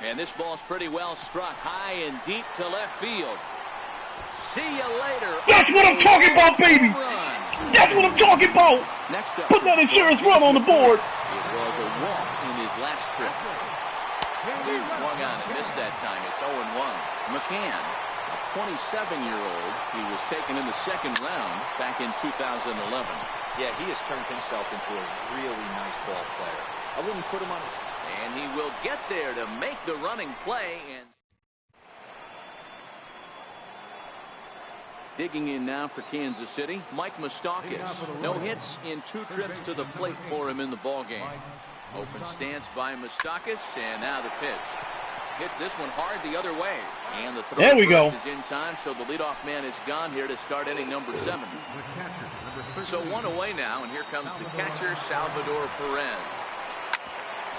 And this ball's pretty well struck high and deep to left field. See you later. That's what I'm talking about, baby. Run. That's what I'm talking about. Next up, Put that insurance run on the board. it was a walk in his last trip. Swung on and missed that time. It's 0-1. McCann, a 27-year-old, he was taken in the 2nd round back in 2011. Yeah, he has turned himself into a really nice ball player. I wouldn't put him on his. And he will get there to make the running play. And digging in now for Kansas City, Mike Moustakas. No hits in 2 trips to the plate for him in the ballgame. Open stance by Moustakas, and now the pitch. Hits this one hard the other way. And the throw is in time, so the leadoff man is gone here to start inning number 7. So 1 away now, and here comes the catcher, Salvador Perez.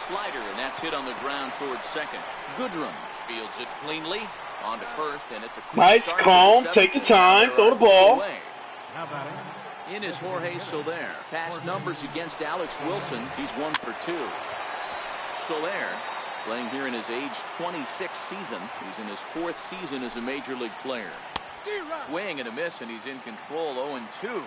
Slider, and that's hit on the ground towards second. Goodrum fields it cleanly. On to first, and it's a nice, calm, take your time, throw the ball. In is Jorge Soler. Past numbers against Alex Wilson. He's 1 for 2. Soler playing here in his age 26 season. He's in his 4th season as a major league player. Swing and a miss, and he's in control. 0-2.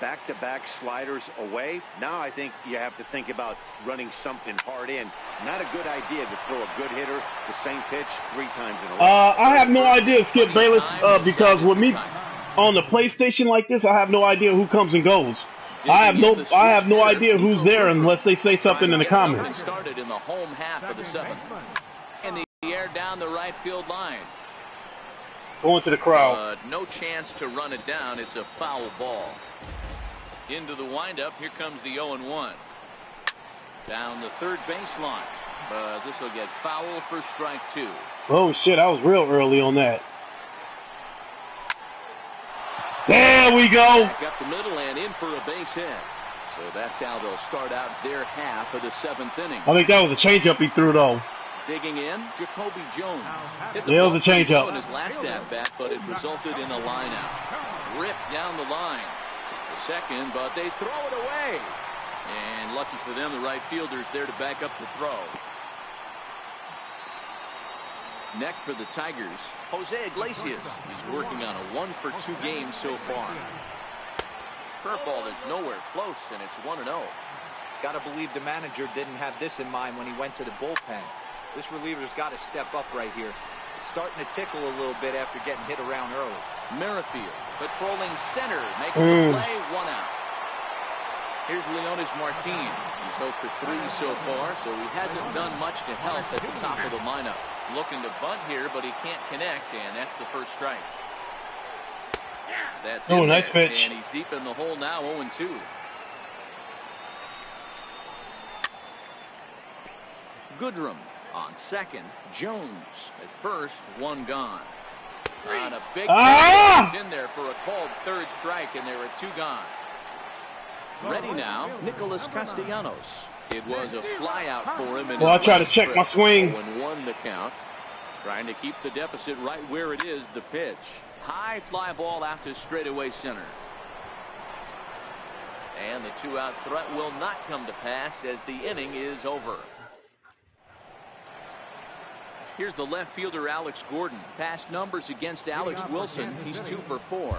Back-to-back sliders away. Now I think you have to think about running something hard in. Not a good idea to throw a good hitter the same pitch 3 times in a row. I have no idea, Skip Bayless, because with me on the PlayStation like this, I have no idea who comes and goes. I have no idea who's there unless they say something in the comments. Started in the home half of the 7th. In the air down the right field line. Going to the crowd. No chance to run it down. It's a foul ball. Into the windup. Here comes the 0-1. Down the third baseline. But this will get foul for strike 2. Oh, shit. I was real early on that. There we go. Back up the middle and in for a base hit. So that's how they'll start out their half of the 7th inning. I think that was a changeup he threw, though. Digging in, Jacoby Jones. Hit the it was a changeup. In his last at bat, but it resulted in a line out. Ripped down the line. The second, but they throw it away. And lucky for them, the right fielder's there to back up the throw. Next for the Tigers, Jose Iglesias. He's working on a 1 for 2 games so far. Curveball is nowhere close, and it's 1-0. Got to believe the manager didn't have this in mind when he went to the bullpen. This reliever's got to step up right here. It's starting to tickle a little bit after getting hit around early. Merrifield patrolling center makes the play. 1 out. Here's Leonis Martin. He's 0 for 3 so far, so he hasn't done much to help at the top of the lineup. Looking to bunt here, but he can't connect, and that's the first strike. That's nice pitch. And he's deep in the hole now, 0-2. Goodrum on second. Jones at first. 1 gone. On a big pitch in there for a called 3rd strike, and there are 2 gone. Ready now, Nicholas Castellanos. It was a fly out for him. Well, I try to check my swing. 0-1 the count. Trying to keep the deficit right where it is. The pitch. High fly ball out to straightaway center. And the 2-out threat will not come to pass as the inning is over. Here's the left fielder, Alex Gordon. Past numbers against Alex Wilson. He's 2 for 4.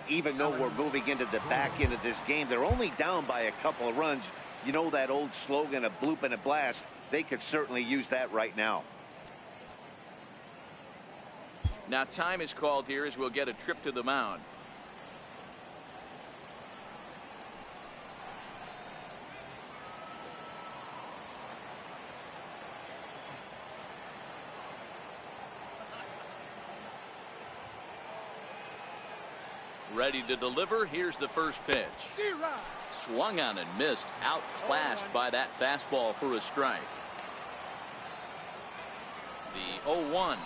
Even though we're moving into the back end of this game, they're only down by a couple of runs. You know that old slogan, a bloop and a blast. They could certainly use that right now. Now time is called here as we'll get a trip to the mound. Ready to deliver. Here's the first pitch. Swung on and missed. Outclassed by that fastball for a strike. The 0-1.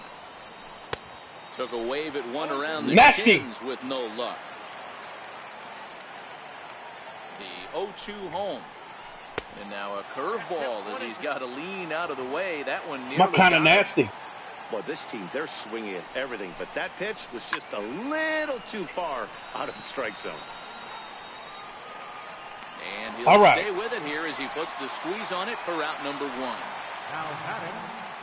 Took a wave at one around the chins with no luck. The 0-2 home. And now a curveball as he's got to lean out of the way. That one nearly kind of nasty. Well, this team, they're swinging at everything, but that pitch was just a little too far out of the strike zone. And he'll stay with it here as he puts the squeeze on it for out number 1.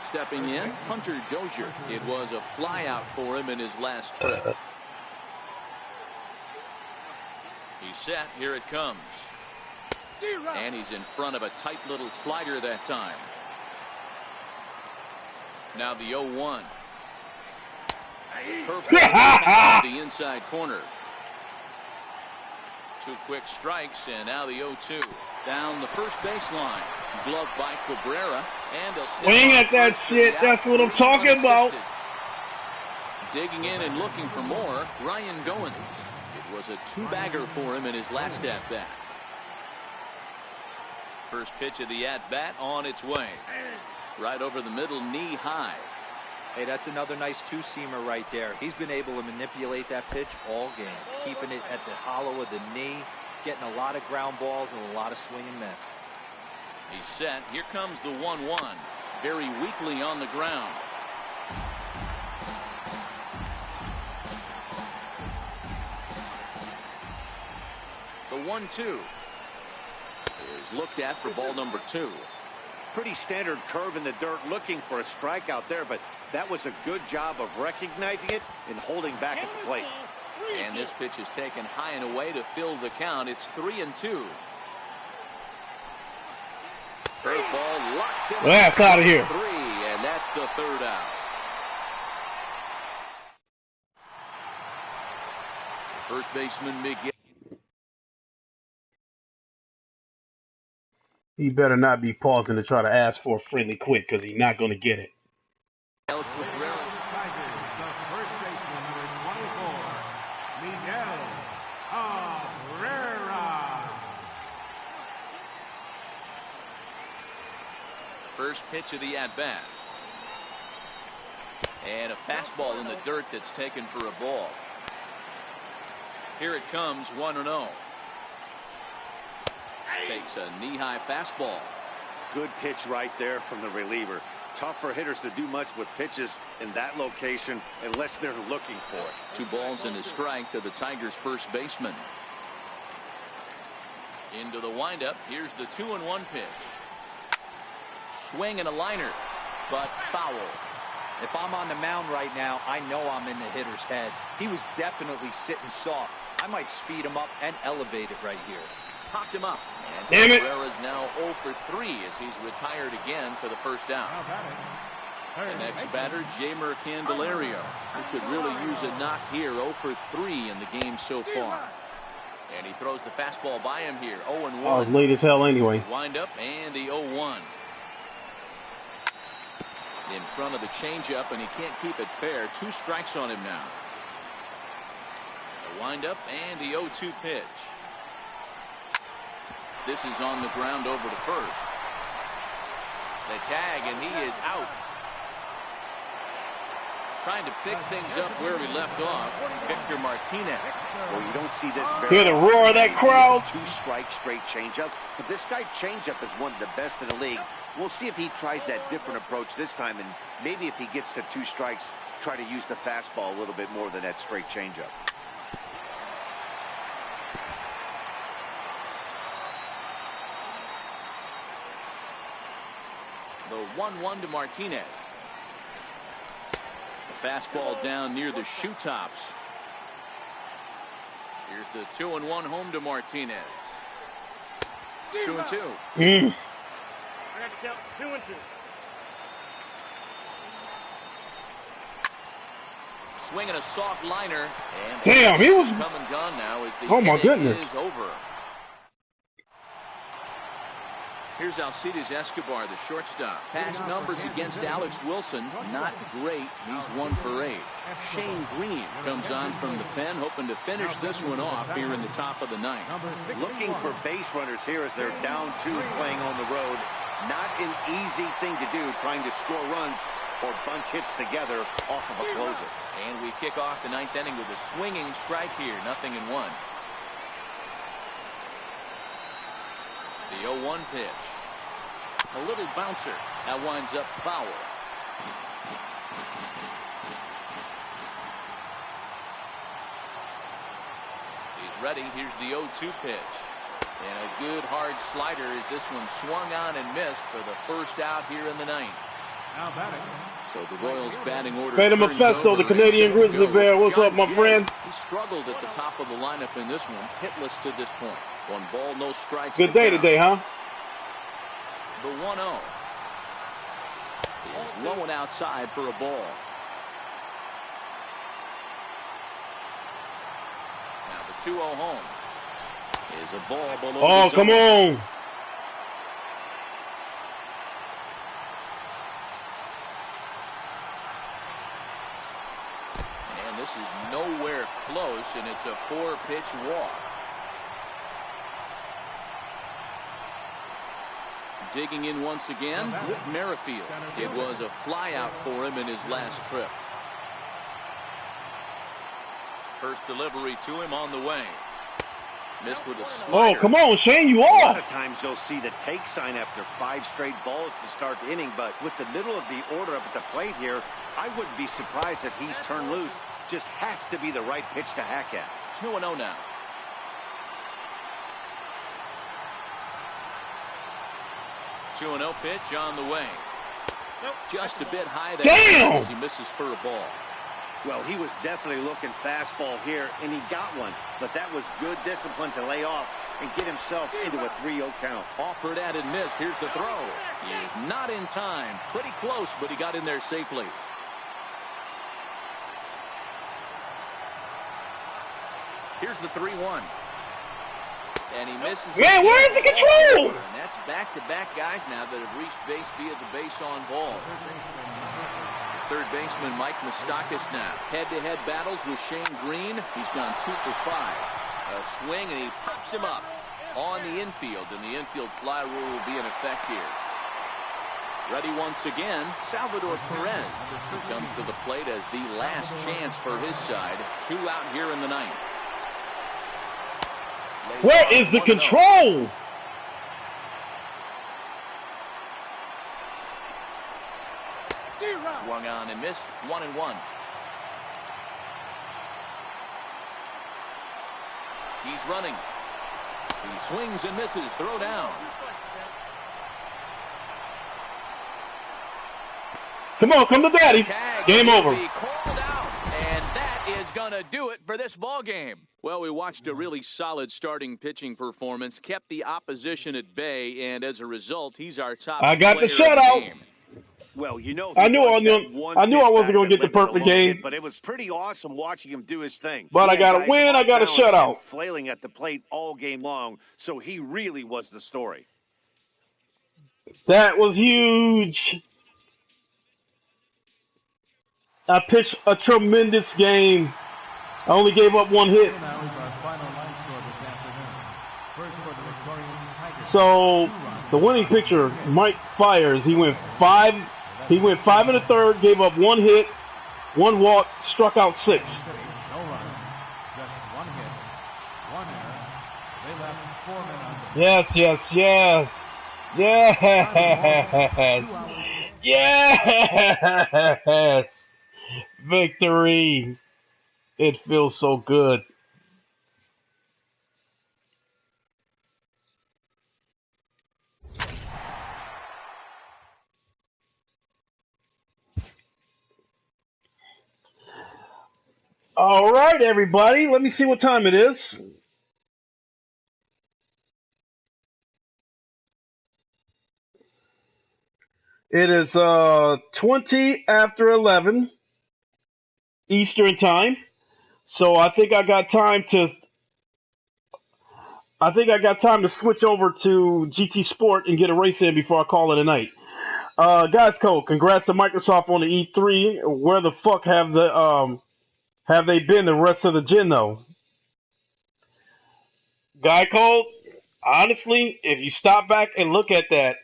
Stepping in, Hunter Dozier. It was a fly out for him in his last trip. He's set. Here it comes. And he's in front of a tight little slider that time. Now the 0-1. Perfect. The inside corner. 2 quick strikes, and now the 0-2. Down the first baseline. Glove by Cabrera. And a swing at that shit. That's what I'm talking about. Digging in and looking for more, Ryan Goins. It was a 2-bagger for him in his last at-bat. First pitch of the at-bat on its way. Right over the middle, knee high. Hey, that's another nice two-seamer right there. He's been able to manipulate that pitch all game, keeping it at the hollow of the knee, getting a lot of ground balls and a lot of swing and miss. He's set. Here comes the 1-1. Very weakly on the ground. The 1-2 is looked at for ball number 2. Pretty standard curve in the dirt, looking for a strikeout there, but that was a good job of recognizing it and holding back at the plate. And this pitch is taken high and away to fill the count. It's 3-2. Curveball locks him. That's out of here. 3, and that's the 3rd out. First baseman Miguel. He better not be pausing to try to ask for a friendly quick, because he's not going to get it. Tigers, the first baseman, number 24, Miguel Cabrera. First pitch of the at-bat. And a fastball in the dirt that's taken for a ball. Here it comes, 1-0. Takes a knee-high fastball. Good pitch right there from the reliever. Tough for hitters to do much with pitches in that location unless they're looking for it. 2 balls and a strike to the Tigers' first baseman. Into the windup. Here's the 2-1 pitch. Swing and a liner, but foul. If I'm on the mound right now, I know I'm in the hitter's head. He was definitely sitting soft. I might speed him up and elevate it right here. Popped him up. And Damn it. Cabrera's now 0 for 3 as he's retired again for the first down. The next batter, Jamer Candelario, who could really use a knock here. 0 for 3 in the game so far. And he throws the fastball by him here. 0-1. Oh, it's late as hell anyway. Wind up and the 0-1. In front of the changeup, and he can't keep it fair. 2 strikes on him now. The wind up and the 0-2 pitch. This is on the ground over to first. The tag, and he is out. Trying to pick things up where we left off. Victor Martinez. Well, you don't see this very Hear the roar of that crowd. 2-strike straight changeup. But this guy changeup is one of the best in the league. We'll see if he tries that different approach this time, and maybe if he gets to 2 strikes, try to use the fastball a little bit more than that straight changeup. The 1-1 to Martinez. The fastball down near the shoe tops. Here's the 2-1 home to Martinez. 2-2. Mm. I got to count 2-2. Swinging a soft liner. And Damn, he was. come and gone now as the Oh, my inning goodness. is over. Here's Alcides Escobar, the shortstop. Past numbers against Alex Wilson, not great. He's 1 for 8. Shane Green comes on from the pen, hoping to finish this one off here in the top of the 9th. Looking for base runners here as they're down 2 playing on the road. Not an easy thing to do, trying to score runs or bunch hits together off of a closer. And we kick off the 9th inning with a swinging strike here, 0-1. The 0-1 pitch. A little bouncer. That winds up foul. He's ready. Here's the 0-2 pitch. And a good hard slider as this one swung on and missed for the first out here in the 9th. Now batting. So the Royals batting order. Beta turns Mephisto, over the Canadian and Grizzly goes. Bear. What's John up, my Jay. friend? He struggled at the top of the lineup in this one. Hitless to this point. 1 ball, no strikes. Good day count. today, huh? The 1-0 is low and outside for a ball. Now the 2-0 home. Is a ball below Oh, the zone. come on. And this is nowhere close, and it's a 4-pitch walk. Digging in once again, Whit Merrifield. It was a flyout for him in his last trip. First delivery to him on the way. Missed with a slider. Oh, come on, Shane, you A lot off. of times you'll see the take sign after 5 straight balls to start the inning, but with the middle of the order up at the plate here, I wouldn't be surprised if he's turned loose. Just has to be the right pitch to hack at. 2-0 now. Two 2-0 pitch on the way. Just a bit high there. Damn! As he misses for a ball. Well, he was definitely looking fastball here, and he got one. But that was good discipline to lay off and get himself into a 3-0 count. Offered at and missed. Here's the throw. He is not in time. Pretty close, but he got in there safely. Here's the 3-1. And he misses. Man, where's the control? And that's back-to-back guys now that have reached base via the base on ball. Third baseman Mike Moustakas now. Head-to-head battles with Shane Green. He's gone 2 for 5. A swing, and he pops him up on the infield, and the infield fly rule will be in effect here. Ready once again, Salvador Perez. He comes to the plate as the last chance for his side. 2 out here in the ninth. Where is the control? Swung on and missed. 1-1. He's running. He swings and misses. Throw down. Come on, come to daddy. Tag Game will over. be called out, and that is going to do it for this ball game. Well, we watched a really solid starting pitching performance, kept the opposition at bay, and as a result, he's our top I got the player of shutout. game. Well, you know, I knew I wasn't going to get the perfect game. but it was pretty awesome watching him do his thing. But I He had got a guys win, I off got a balance and shutout. flailing at the plate all game long, so he really was the story. That was huge. I pitched a tremendous game. I only gave up 1 hit. Now is our final line score this afternoon. First for the Victorian Tigers. So the winning pitcher, Mike Fiers, he went 5 in the third, gave up 1 hit, 1 walk, struck out 6. No runs, just 1 hit, 1 error. They left 4 men on base. Yes, yes, yes. Yes. Yes. Victory. It feels so good. All right, everybody. Let me see what time it is. It is 20 after 11 Eastern time. So I think I got time to switch over to GT Sport and get a race in before I call it a night. Guys, Cole, congrats to Microsoft on the E3. Where the fuck have they been the rest of the gen though? Guy Cole, honestly, if you stop back and look at that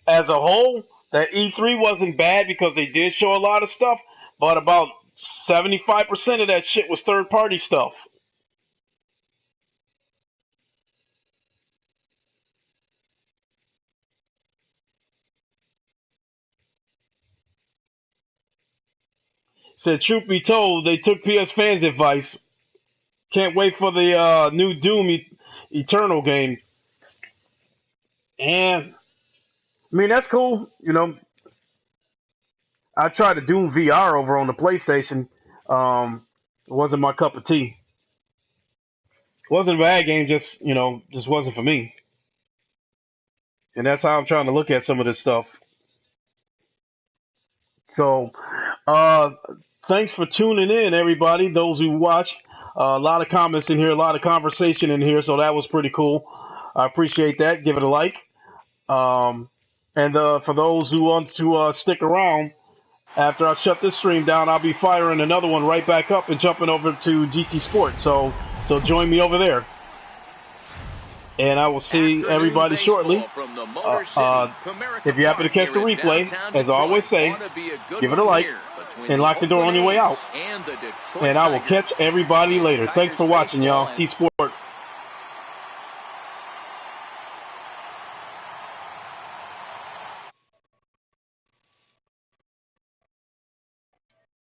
as a whole, that E3 wasn't bad because they did show a lot of stuff, but about 75% of that shit was third-party stuff. Said, truth be told, they took PS fans' advice. Can't wait for the new Doom Eternal game. And, I mean, that's cool. You know, I tried to Doom VR over on the PlayStation. It wasn't my cup of tea. It wasn't a bad game, just wasn't for me. And that's how I'm trying to look at some of this stuff. So, thanks for tuning in, everybody, those who watched. A lot of comments in here, a lot of conversation in here, so that was pretty cool. I appreciate that. Give it a like. And for those who want to stick around, after I shut this stream down, I'll be firing another one right back up and jumping over to GT Sports. So join me over there. And I will see everybody shortly. If you happen to catch the replay, as I always say, give it a like and lock the door on your way out. And I will catch everybody later. Thanks for watching, y'all. T Sport.